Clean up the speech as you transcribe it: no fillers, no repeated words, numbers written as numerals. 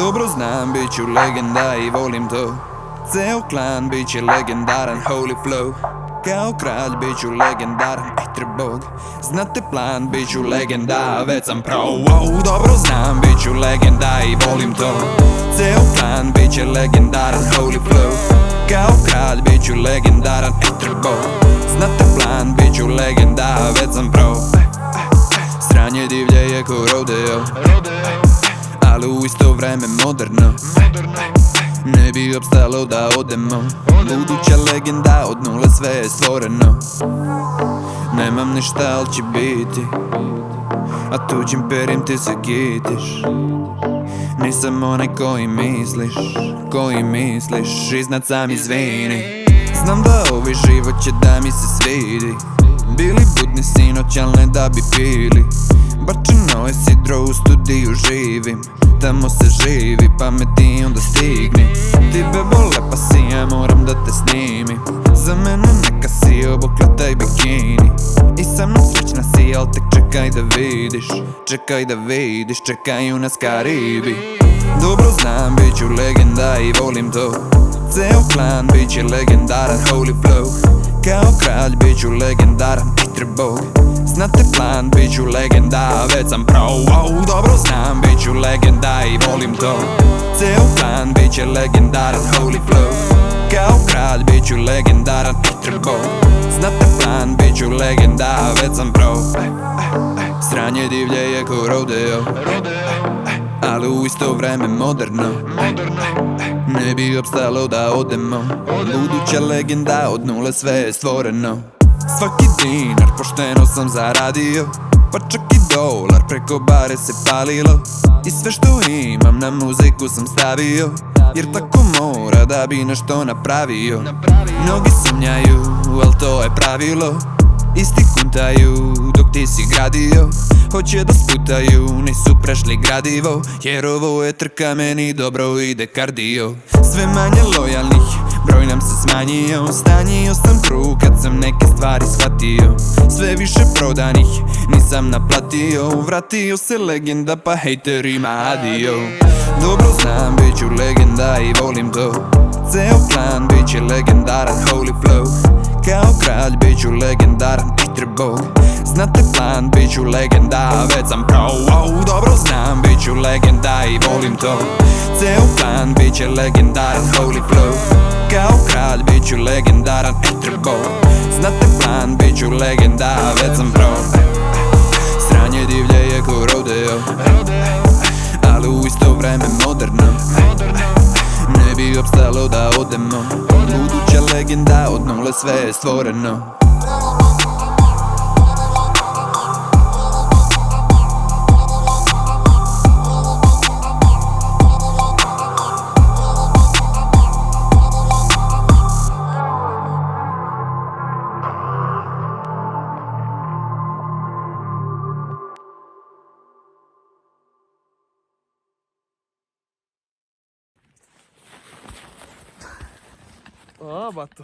Dobro znam, bit ću legenda i volim to. Ceo klan bit će legendaran, holy flow. Kao kralj bit ću legendaran, etre bog. Znate plan, bit ću legenda, već sam pro. Wow, dobro znam, bit ću legenda i volim to. Ceo klan bit će legendaran, holy flow. Kao kralj bit ću legendaran, etre bog. Znate plan, bit ću legenda, već sam pro. Sranje divlje je ko rodeo, ali u isto vreme moderno. Ne bi opstalo da odemo. Buduća legenda, od nule sve je stvoreno. Nemam ništa, al će biti, a tuđim perim ti se kitiš. Nisam onaj koji misliš, iznad sam izvini. Znam da ovaj život će da mi se svidi. Bili budni sinoć, al ne da bi pili. Bačeno je sidro, u studiju živim. Tamo se živi, pameti onda stigni. Ti bebo lepa si, ja moram da te snimim. Za mene neka si obukla taj bikini. I sa mnom srećna si, al tek čekaj da vidiš. Čekaju nas Karibi. Dobro znam, bit ću legenda i volim to. Ceo klan bit će legendaran, holy flow. Kao kralj bit ću legendaran, etre bog. Znate plan, bit ću legenda, već sam pro. Wow, dobro znam, bit ću legenda i volim to. Ceo klan bit će legendaran, holy flow. Kao kralj bit ću legendaran, etre bog. Znate plan, bit ću legenda, već sam pro. Sranje divlje je ko rodeo, ali u isto vreme moderno. Ne bi opstalo da odemo. Buduća legenda, od nule sve je stvoreno. Svaki dinar pošteno sam zaradio, pa čak i dolar preko bare se palilo. I sve što imam na muziku sam stavio, jer tako mora da bi nešto napravio. Mnogi sumnjaju, al to je pravilo. Isti kuntaju dok ti si gradio. Hoće da sputaju, nisu prešli gradivo. Jer ovo je trka, meni dobro ide kardio. Sve manje lojalnih, broj nam se smanjio. Stanjio sam true kad sam neke stvari shvatio. Sve više prodanih, nisam naplatio. Vratio se legenda, pa hejterima adio. Dobro znam, bit ću legenda i volim to. Ceo klan bit će legendaran, holy flow. Kao kralj bit ću legendaran, etre bog. Znate plan, bit ću legenda, već sam pro. Wow, dobro znam, bit ću legenda i volim to. Ceo klan bit će legendaran, holy flow. Kao kralj bit ću legendaran, etre bog. Znate plan, bit ću legenda, već sam pro. Sranje divlje je ko rodeo, ali u isto vreme moderno. Ne bi opstalo da odemo. Buduća legenda, od nule sve je stvoreno. Bato.